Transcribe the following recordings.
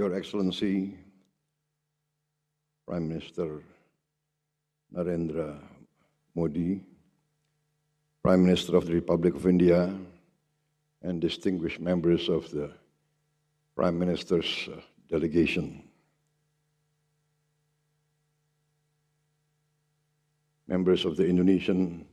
Your Excellency, Prime Minister Narendra Modi, Prime Minister of the Republic of India, and distinguished members of the Prime Minister's delegation, members of the Indonesian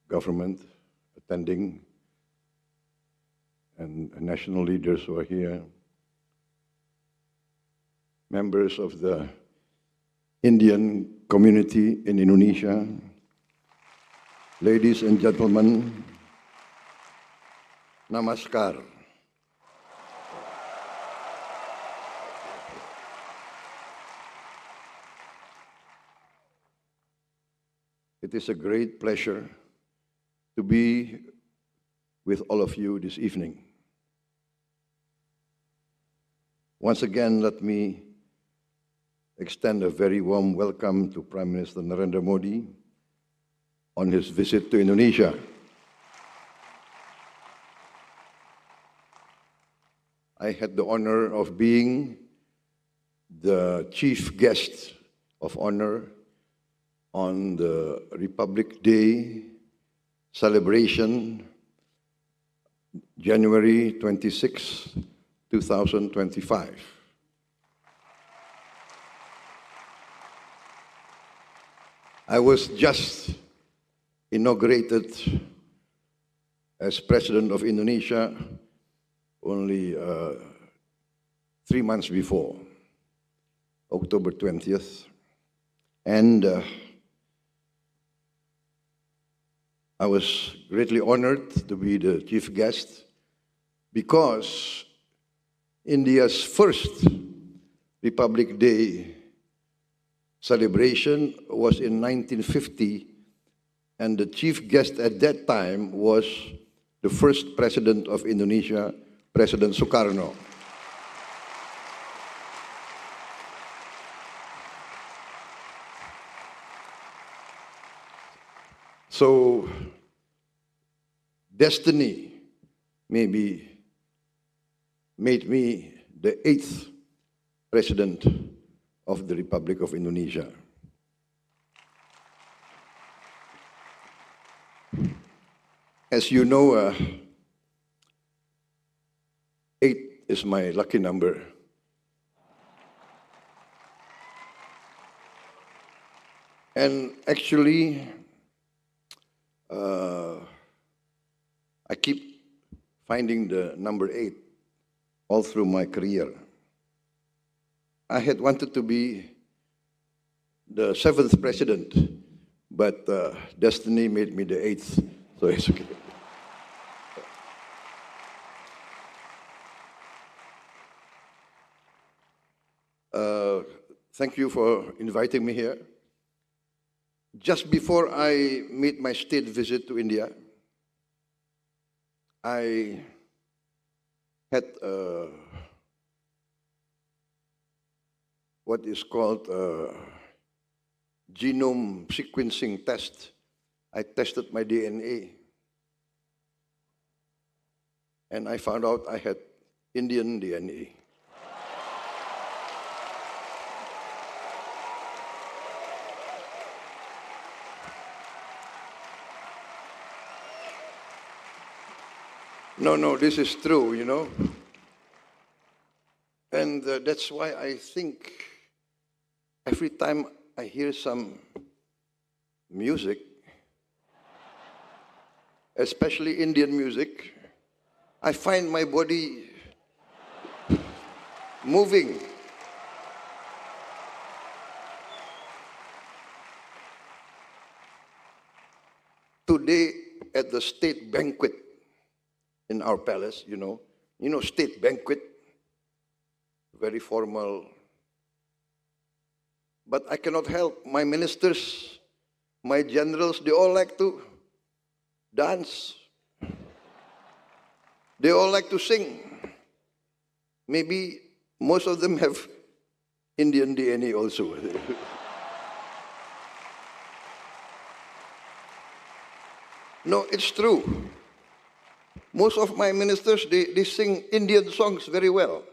government attending, and national leaders who are here, members of the Indian community in Indonesia, ladies and gentlemen, namaskar. It is a great pleasure to be with all of you this evening. Once again, let me extend a very warm welcome to Prime Minister Narendra Modi on his visit to Indonesia. I had the honor of being the chief guest of honor on the Republic Day celebration, January 26, 2025. I was just inaugurated as President of Indonesia only 3 months before, October 20th. And I was greatly honored to be the chief guest because India's first Republic Day celebration was in 1950, and the chief guest at that time was the first president of Indonesia, President Sukarno. So, destiny maybe made me the 8th president of the Republic of Indonesia. As you know, 8 is my lucky number. And actually, I keep finding the number 8 all through my career. I had wanted to be the 7th president, but destiny made me the 8th, so it's okay. Thank you for inviting me here. Just before I made my state visit to India, I had what is called a genome sequencing test. I tested my DNA, and I found out I had Indian DNA. No, this is true, you know. And that's why I think every time I hear some music, especially Indian music, I find my body moving. Today at the state banquet in our palace, you know, state banquet, very formal. But I cannot help, my ministers, my generals, they all like to dance. They all like to sing. Maybe most of them have Indian DNA also. No, it's true. Most of my ministers, they sing Indian songs very well.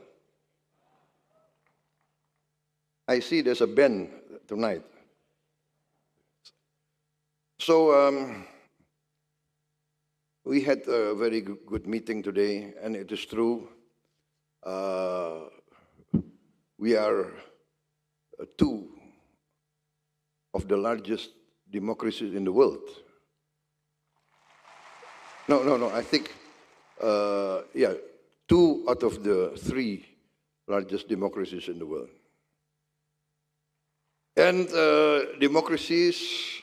I see there's a Ben tonight. So we had a very good meeting today, and it is true. We are two of the largest democracies in the world. No. I think, yeah, 2 out of the 3 largest democracies in the world. And democracies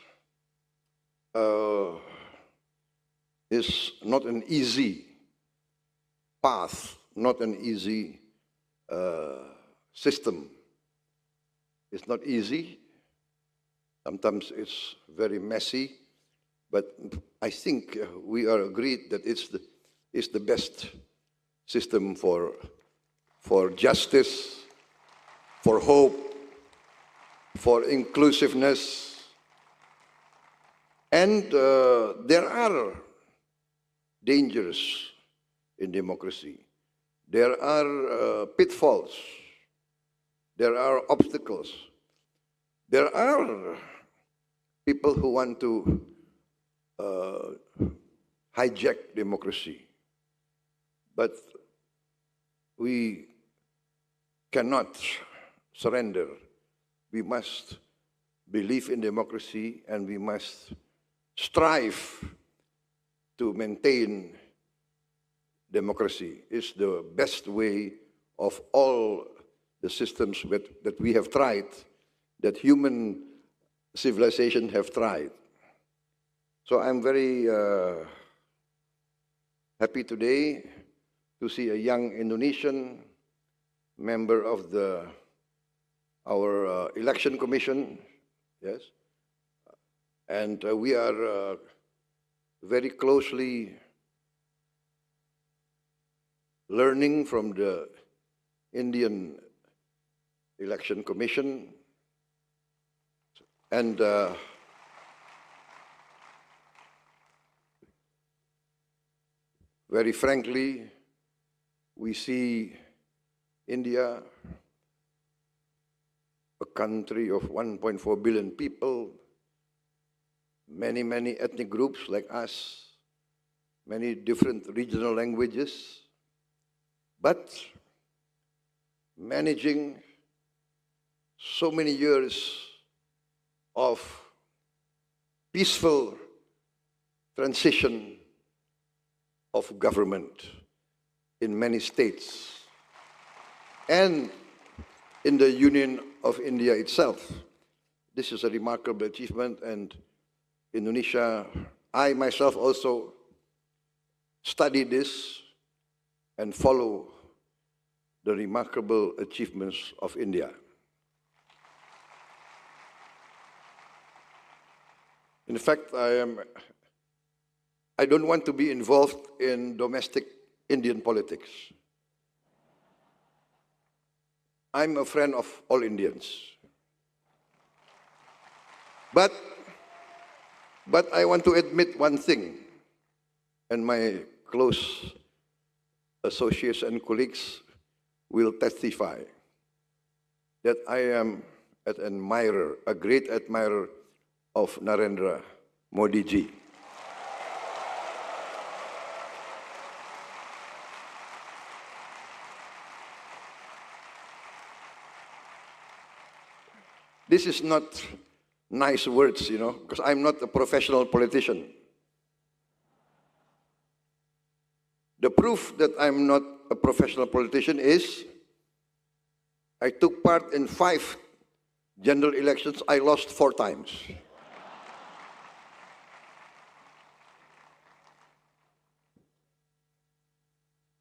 is not an easy path, not an easy system. It's not easy. Sometimes it's very messy, but I think we are agreed that it's the best system for justice, for hope, for inclusiveness. And there are dangers in democracy. There are pitfalls. There are obstacles. There are people who want to hijack democracy. But we cannot surrender. We must believe in democracy, and we must strive to maintain democracy. It's the best way of all the systems that we have tried, that human civilization have tried. So I'm very happy today to see a young Indonesian member of our election commission, yes, and we are very closely learning from the Indian election commission, and very frankly, we see India, a country of 1.4 billion people, many ethnic groups like us, many different regional languages, but managing so many years of peaceful transition of government in many states and in the Union of India itself. This is a remarkable achievement, and Indonesia, I myself also study this and follow the remarkable achievements of India. In fact, I don't want to be involved in domestic Indian politics. I'm a friend of all Indians. But I want to admit one thing, and my close associates and colleagues will testify, that I am an admirer, a great admirer of Narendra Modi ji. This is not nice words, you know, because I'm not a professional politician. The proof that I'm not a professional politician is I took part in 5 general elections. I lost 4 times.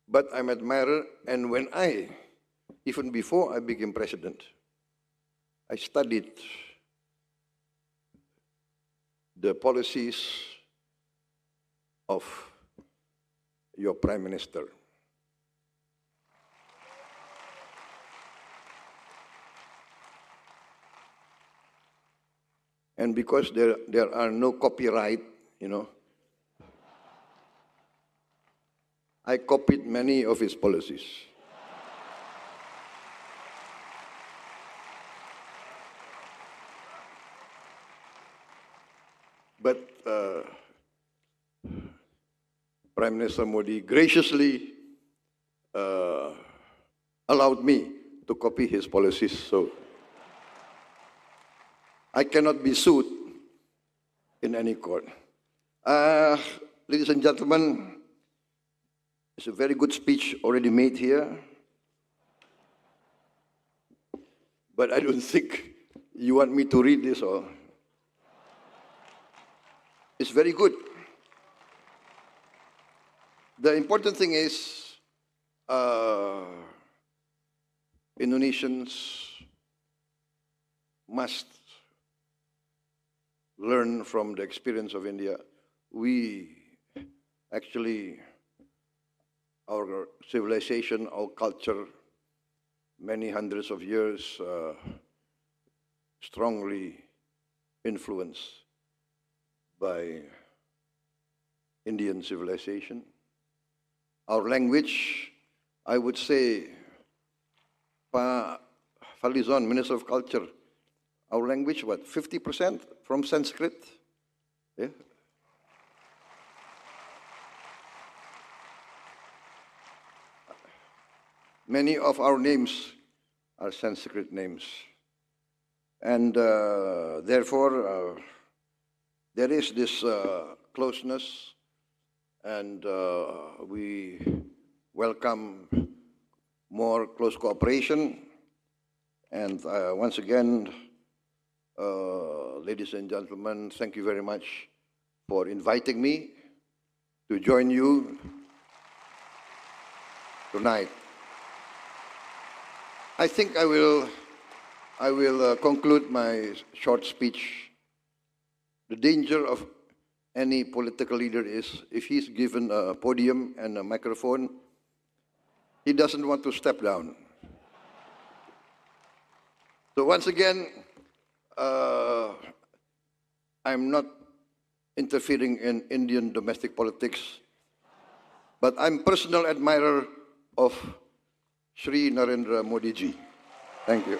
But I'm an admirer, and when even before I became president, I studied the policies of your Prime Minister. And because there are no copyright, you know, I copied many of his policies. Prime Minister Modi graciously allowed me to copy his policies. So I cannot be sued in any court. Ladies and gentlemen, it's a very good speech already made here. But I don't think you want me to read this all. It's very good. The important thing is Indonesians must learn from the experience of India. We actually, our civilization, our culture, many hundreds of years, strongly influenced by Indian civilization. Our language, I would say, Pa Falizon, Minister of Culture, our language, what, 50% from Sanskrit? Yeah. Many of our names are Sanskrit names. And therefore, there is this closeness, and we welcome more close cooperation. And once again, ladies and gentlemen, thank you very much for inviting me to join you tonight. I think I will conclude my short speech. The danger of any political leader is if he's given a podium and a microphone, he doesn't want to step down. So once again, I'm not interfering in Indian domestic politics, but I'm personal admirer of Shri Narendra Modi ji. Thank you.